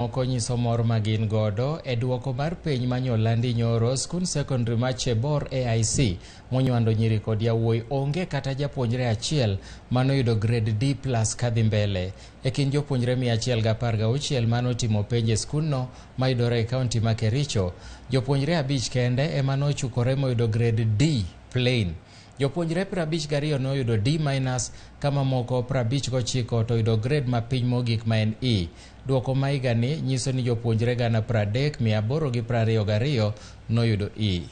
Moko nyiso mor magin godo e duoko mar piny manyolandi nyoro. Skund secondary ma Chebor AIC monywando nyiri kod yawuoyi onge kata japuonjre achiel manoyudo grade D+ kadhi mbele. E kind jopuonjre 116 manotimo penj e skundno mayudore e kaunti ma Kericho, jopuonjre 5 kende emanochukore moyudo grade D plain. Jopuonjre 52 noyudo D- kama moko 59 to oyudo grade ma piny mogik ma en E. Duoko ma higani nyiso ni jopuonjre 30,822 noyudo E.